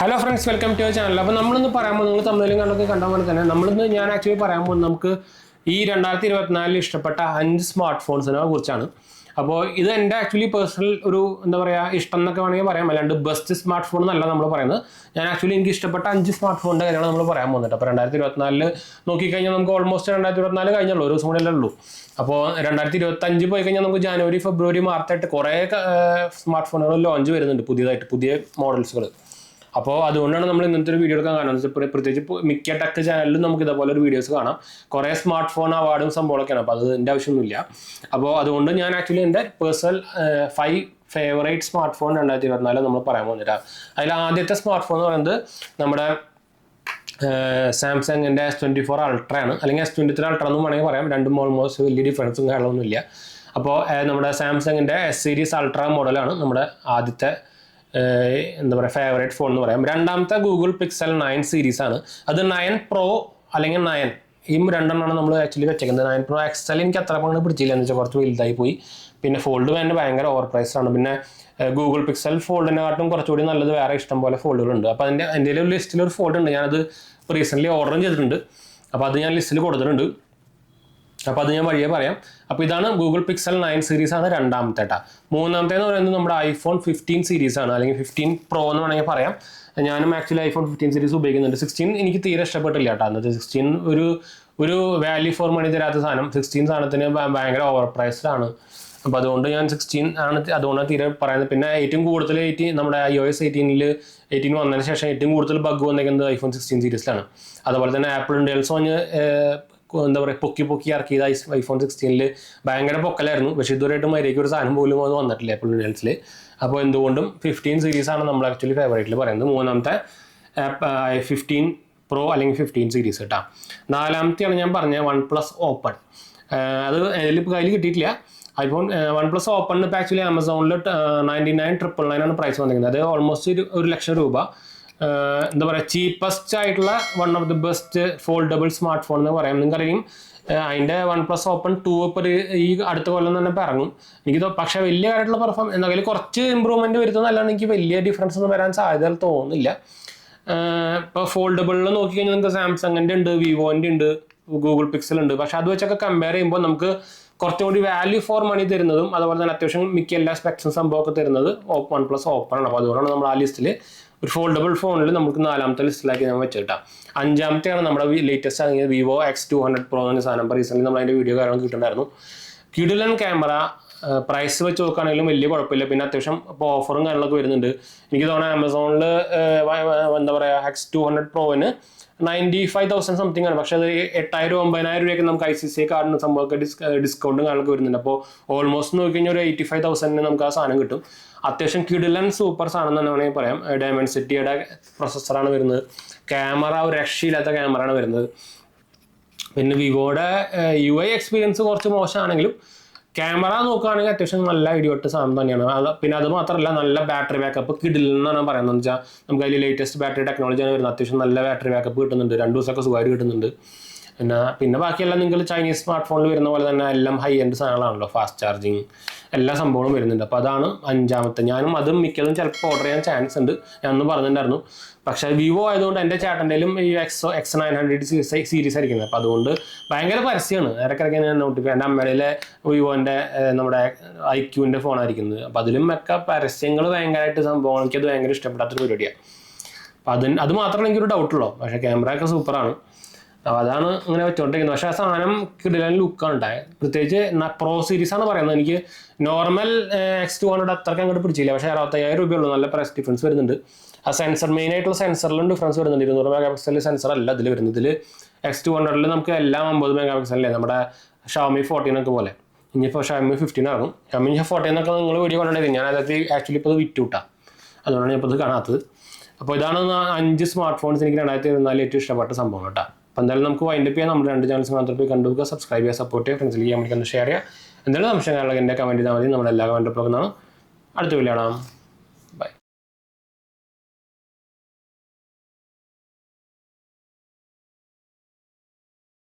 Hello friends, welcome to channel. അപ്പോൾ നമ്മളിന്ന് പറയാൻ പോകുന്നത് നിങ്ങൾ തമ്മിലും കണ്ടൊക്കെ കണ്ട പോലെ തന്നെ ഞാൻ ആക്ച്വലി പറയാൻ പോകുന്നത് നമുക്ക് ഈ 2024 ഇഷ്ടപ്പെട്ട 5 സ്മാർട്ട് ഫോൺസിനെ കുറിച്ചാണ്. അപ്പോൾ ഇത് എൻ്റെ ആക്ച്വലി പേഴ്സണൽ ഒരു എന്താ പറയുക ഇഷ്ടം എന്നൊക്കെ വേണമെങ്കിൽ പറയാം. അല്ലാണ്ട് ബെസ്റ്റ് സ്മാർട്ട് ഫോൺ എന്നല്ല നമ്മൾ പറയുന്നത്. ഞാൻ ആക്ച്വലി എനിക്ക് ഇഷ്ടപ്പെട്ട 5 സ്മാർട്ട് ഫോണിൻ്റെ കാര്യമാണ് നമ്മൾ പറയാൻ പോകുന്നത്. അപ്പോൾ 2024 നോക്കിക്കഴിഞ്ഞാൽ നമുക്ക് ഓൾമോസ്റ്റ് 2024 കഴിഞ്ഞുള്ളൂ, ഒരു ദിവസം കൂടെ ഉള്ളൂ. അപ്പോൾ 2025 പോയി കഴിഞ്ഞാൽ നമുക്ക് ജനുവരി, ഫെബ്രുവരി, മാർച്ചായിട്ട് കുറേ സ്മാർട്ട് ഫോണുകൾ ലോഞ്ച് വരുന്നുണ്ട്, പുതിയ മോഡൽസുകൾ. അപ്പോൾ അതുകൊണ്ടാണ് നമ്മൾ ഇന്നത്തെ ഒരു വീഡിയോ എടുക്കാൻ കാണുന്നത്. പ്രത്യേകിച്ച് മിക്ക ടെക് ചാനലിലും നമുക്ക് ഇതേപോലെ ഒരു വീഡിയോസ് കാണാം. കുറേ സ്മാർട്ട് ഫോൺ അവാർഡും സംഭവമൊക്കെയാണ്. അപ്പോൾ അതിൻ്റെ ആവശ്യമൊന്നുമില്ല. അപ്പോൾ അതുകൊണ്ട് ഞാൻ ആക്ച്വലി എൻ്റെ പേഴ്സണൽ 5 ഫേവറേറ്റ് സ്മാർട്ട് ഫോൺ 2024 നമ്മൾ പറയാൻ പോകുന്നില്ല. അതിൽ ആദ്യത്തെ സ്മാർട്ട് ഫോൺ എന്ന് പറയുന്നത് നമ്മുടെ സാംസങ്ങിൻ്റെ S24 Ultra ആണ്, അല്ലെങ്കിൽ S23 Ultra എന്നും വേണമെങ്കിൽ പറയാം. രണ്ടും ഓൾമോസ്റ്റ് വലിയ ഡിഫറൻസും കാര്യങ്ങളൊന്നുമില്ല. അപ്പോൾ നമ്മുടെ സാംസങ്ങിൻ്റെ S സീരീസ് അൾട്ര മോഡലാണ് നമ്മുടെ ആദ്യത്തെ എന്താ പറയുക ഫേവറേറ്റ് ഫോൺ എന്ന് പറയാം. രണ്ടാമത്തെ ഗൂഗിൾ പിക്സൽ 9 സീരീസ് ആണ്. അത് 9 Pro അല്ലെങ്കിൽ 9 ഈ രണ്ടെണ്ണമാണ് നമ്മൾ ആക്ച്വലി വെച്ചേക്കുന്നത്. 9 Pro XL എനിക്ക് അത്ര പങ്ക് പിടിച്ചില്ല എന്ന് വെച്ചാൽ കുറച്ച് വലുതായി പോയി. പിന്നെ ഫോൾഡ് വേണ്ട ഭയങ്കര ഓവർ പ്രൈസ് ആണ്. പിന്നെ ഗൂഗിൾ പിക്സൽ ഫോൾഡിനെക്കാട്ടും കുറച്ചുകൂടി നല്ലത് വേറെ ഇഷ്ടം പോലെ ഫോൾഡുകളുണ്ട്. അപ്പോൾ എൻ്റെ ഒരു ലിസ്റ്റിൽ ഒരു ഫോൾഡ് ഉണ്ട്. ഞാനത് റീസെൻ്റ്ലി ഓർഡറും ചെയ്തിട്ടുണ്ട്. അപ്പോൾ അത് ഞാൻ ലിസ്റ്റിൽ കൊടുത്തിട്ടുണ്ട്. അപ്പോൾ അത് ഞാൻ വഴിയേ പറയാം. അപ്പോൾ ഇതാണ് ഗൂഗിൾ പിക്സൽ 9 സീരീസ് ആണ് രണ്ടാമത്തെ. മൂന്നാമത്തേന്ന് പറയുന്നത് നമ്മുടെ ഐഫോൺ 15 സീരീസ് ആണ്, അല്ലെങ്കിൽ 15 Pro എന്ന് വേണമെങ്കിൽ പറയാം. ഞാനും ആക്ച്വലി ഐഫോൺ 15 സീരീസ് ഉപയോഗിക്കുന്നുണ്ട്. 16 എനിക്ക് തീരെ ഇഷ്ടപ്പെട്ടില്ല കേട്ടോ. അന്നത്തെ 16 ഒരു വാല്യൂ ഫോർ മണി തരാത്ത സാധനം. 16 സാധനത്തിന് ഭയങ്കര ഓവർ പ്രൈസ്ഡ് ആണ്. അപ്പോൾ അതുകൊണ്ട് ഞാൻ 16 ആണ് അതുകൊണ്ടാണ് തീരെ പറയുന്നത്. പിന്നെ ഏറ്റവും കൂടുതൽ നമ്മുടെ iOS 18 വന്നതിന് ശേഷം ഏറ്റവും കൂടുതൽ ബഗ് വന്നേക്കുന്നത് ഐഫോൺ 16 സീരീസിലാണ്. അതുപോലെ തന്നെ ആപ്പിൾ ഇൻഡൽസ് എന്താ പറയുക പൊക്കി ഇറക്കിയത് ഐഫോൺ 16 ഭയങ്കര പൊക്കലായിരുന്നു. പക്ഷേ ഇതുവരെയായിട്ട് മര്യാദയ്ക്ക് ഒരു സാധനം പോലും അത് വന്നിട്ടില്ല ആപ്പിൾ ഇൻഡൽസിൽ. അപ്പോൾ എന്തുകൊണ്ടും 15 സീരീസാണ് നമ്മൾ ആക്ച്വലി ഫേവറേറ്റിൽ പറയുന്നത്. മൂന്നാമത്തെ 15 Pro അല്ലെങ്കിൽ 15 സീരീസ് കേട്ടോ. നാലാമത്തെയാണ് ഞാൻ പറഞ്ഞ OnePlus Open. അത് ഇതിലിപ്പോൾ കയ്യിൽ കിട്ടിയിട്ടില്ല. ഐഫോൺ OnePlus Open ഇപ്പോൾ ആക്ച്വലി ആമസോണിൽ 99,999 ആണ് പ്രൈസ് വന്നിരിക്കുന്നത്. അത് ഓൾമോസ്റ്റ് 1,00,000 രൂപ. എന്താ പറയുക ചീപ്പസ്റ്റ് ആയിട്ടുള്ള one of the best foldable smart phone എന്ന് പറയാം. നിങ്ങൾക്കറിയും അതിൻ്റെ OnePlus Open 2 ഇപ്പോൾ ഈ അടുത്ത കൊല്ലം തന്നെ ഇപ്പോൾ ഇറങ്ങും. എനിക്ക് പക്ഷേ വലിയ കാര്യമായിട്ടുള്ള എന്തെങ്കിലും കുറച്ച് ഇമ്പ്രൂവ്മെൻറ്റ് വരുത്തുന്നതല്ലാണ്ട് എനിക്ക് വലിയ ഡിഫറൻസ് ഒന്നും വരാൻ സാധ്യത തോന്നുന്നില്ല. ഇപ്പോൾ ഫോൾഡബിളിൽ നോക്കിക്കഴിഞ്ഞാൽ നിങ്ങൾക്ക് സാംസങ്ങിൻ്റെ ഉണ്ട്, വിവോൻ്റെ ഉണ്ട്, ഗൂഗിൾ പിക്സൽ ഉണ്ട്. പക്ഷെ അത് വെച്ചൊക്കെ കമ്പയർ ചെയ്യുമ്പോൾ നമുക്ക് കുറച്ചും കൂടി വാല്യൂ ഫോർ മണി തരുന്നതും അതുപോലെ തന്നെ അത്യാവശ്യം മിക്ക എല്ലാ സ്പെക്സും സംഭവമൊക്കെ തരുന്നത് OnePlus Open ആണ്. അപ്പോൾ അതുകൊണ്ടാണ് നമ്മൾ ആ ലിസ്റ്റിൽ ഒരു ഫോൾഡബിൾ ഫോണിൽ നമുക്ക് 4ാമത്തെ ലിസ്റ്റിലാക്കി ഞാൻ വെച്ചിട്ടാണ്. 5ാമത്തെയാണ് നമ്മുടെ ലേറ്റസ്റ്റ് ആണെങ്കിൽ Vivo X200 Pro എന്ന സാധനം. ഇപ്പോൾ റീസെൻ്റ് നമ്മൾ അതിൻ്റെ വീഡിയോ കാര്യങ്ങൾ കിട്ടുന്നുണ്ടായിരുന്നു. കിടിലൻ ക്യാമറ, പ്രൈസ് വെച്ച് നോക്കുകയാണെങ്കിലും വലിയ കുഴപ്പമില്ല. പിന്നെ അത്യാവശ്യം ഇപ്പോൾ ഓഫറും കാര്യങ്ങളൊക്കെ വരുന്നുണ്ട്. എനിക്ക് തോന്നുന്നത് ആമസോണിൽ എന്താ പറയുക X200 Proന് 95,000 സംതിങ് ആണ്. പക്ഷേ അത് 8,000 9,000 രൂപയൊക്കെ നമുക്ക് ICICI കാർഡിന് സംഭവമൊക്കെ ഡിസ്കൗണ്ടും കാര്യങ്ങളൊക്കെ വരുന്നുണ്ട്. അപ്പോൾ ഓൾമോസ്റ്റ് നോക്കിക്കഴിഞ്ഞാൽ ഒരു 85,000 നമുക്ക് ആ സാധനം കിട്ടും. അത്യാവശ്യം കിടിലൻ സൂപ്പർ സാധനം തന്നെ വേണമെങ്കിൽ പറയാം. ഡയമൻസിറ്റിയുടെ പ്രൊസസ്സറാണ് വരുന്നത്. ക്യാമറ ഒരു രക്ഷയില്ലാത്ത ക്യാമറയാണ് വരുന്നത്. പിന്നെ വിവോയുടെ UI എക്സ്പീരിയൻസ് കുറച്ച് മോശമാണെങ്കിലും ക്യാമറ നോക്കുകയാണെങ്കിൽ അത്യാവശ്യം നല്ല ഇടിവെട്ട് സാധനം തന്നെയാണ്. പിന്നെ അത് മാത്രമല്ല നല്ല ബാറ്ററി ബാക്കപ്പ് കിടിലെന്നാണ് പറയുന്നത്. എന്ന് വെച്ചാൽ നമുക്ക് അതിൽ ലേറ്റസ്റ്റ് ബാറ്ററി ടെക്നോളജിയാണ് വരുന്നത്. അത്യാവശ്യം നല്ല ബാറ്ററി ബാക്കപ്പ് കിട്ടുന്നുണ്ട്. 2 ദിവസമൊക്കെ സുഖമായിട്ട് കിട്ടുന്നുണ്ട്. പിന്നെ ബാക്കിയെല്ലാം നിങ്ങൾ ചൈനീസ് സ്മാർട്ട് ഫോണിൽ വരുന്ന പോലെ തന്നെ എല്ലാം ഹൈ എൻഡ് സാധനങ്ങളാണല്ലോ, ഫാസ്റ്റ് ചാർജിങ് എല്ലാ സംഭവങ്ങളും വരുന്നുണ്ട്. അപ്പോൾ അതാണ് 5ാമത്തെ. ഞാനും അതും മിക്കതും ചിലപ്പോൾ ഓർഡർ ചെയ്യാൻ ചാൻസ് ഉണ്ട്, ഞാൻ ഒന്നും പറഞ്ഞിട്ടുണ്ടായിരുന്നു. പക്ഷേ വിവോ ആയതുകൊണ്ട് എൻ്റെ ചേട്ടൻ്റെയിലും ഈ X900 സീരീസ് ആയിരിക്കുന്നത്. അപ്പോൾ അതുകൊണ്ട് ഭയങ്കര പരസ്യമാണ്. ഇടയ്ക്കിടയ്ക്ക് ഞാൻ നോട്ടിഫൈ എൻ്റെ അമ്മയുടെ വിവോൻ്റെ നമ്മുടെ IQൻ്റെ ഫോണായിരിക്കുന്നത്. അപ്പോൾ അതിലും ഒക്കെ പരസ്യങ്ങൾ ഭയങ്കരമായിട്ട് സംഭവം എനിക്കത് ഭയങ്കര ഇഷ്ടപ്പെടാത്തൊരു പരിപാടിയാണ്. അപ്പോൾ അത് മാത്രമേ എനിക്കൊരു ഡൗട്ടുള്ളൂ. പക്ഷേ ക്യാമറയൊക്കെ സൂപ്പറാണ്. അപ്പോൾ അതാണ് ഇങ്ങനെ വെച്ചുകൊണ്ടിരിക്കുന്നത്. പക്ഷേ ആ സാധനം കിടിലൻ ലുക്കാണ് ഉണ്ടായത്. പ്രത്യേകിച്ച് പ്രോ സീരീസാണ് പറയുന്നത്. എനിക്ക് നോർമൽ X200 അത്രയ്ക്ക് അങ്ങോട്ട് പിടിച്ചില്ല. പക്ഷേ 65,000 രൂപയുള്ളൂ. നല്ല പ്രൈസ് ഡിഫറൻസ് വരുന്നുണ്ട്. ആ സെൻസർ മെയിനായിട്ടുള്ള സെൻസറിലും ഡിഫറൻസ് വരുന്നുണ്ട്. 200 മെഗാ പിക്സൽ സെൻസർ അല്ല ഇതിൽ വരുന്നത്. ഇതിൽ X200 നമുക്ക് എല്ലാം 50 മെഗാ പിക്സലല്ലേ, നമ്മുടെ Xiaomi 14 ഒക്കെ പോലെ. ഇനിയിപ്പോൾ Xiaomi 15 ആകും. Xiaomi 14 എന്നൊക്കെ നിങ്ങൾ വീഡിയോ കണ്ടിട്ടുണ്ടെങ്കിൽ ഞാൻ അതായത് ആക്ച്വലി ഇപ്പോൾ ഇത് വിറ്റുവിട്ടാം. അതുകൊണ്ടാണ് ഞാൻ ഇപ്പോൾ ഇത് കാണാത്തത്. അപ്പോൾ ഇതാണ് 5 സ്മാർട്ട് ഫോൺസ് എനിക്ക് 2024 ഏറ്റവും ഇഷ്ടപ്പെട്ട സംഭവം കേട്ടോ. അപ്പോൾ എന്തായാലും നമുക്ക് വൈൻഡപ്പ് ചെയ്യാം. നമ്മുടെ 2 ചാനൽസ് മാത്രം പോയി കണ്ടുപോകുക, സബ്സ്ക്രൈബ് ചെയ്യുക, സപ്പോർട്ട് ചെയ്യുക, ഫ്രണ്ട്സിലേക്ക് ചെയ്യാൻ വേണ്ടി ഷെയർ ചെയ്യുക. എന്തായാലും സംശയങ്ങളൊക്കെ എൻ്റെ കമൻറ്റ് ചെയ്താൽ മതി. നമ്മുടെ എല്ലാ കമൻറ്റ് പോകുന്നതാണ്. അടുത്ത വീഡിയോ കാണാം.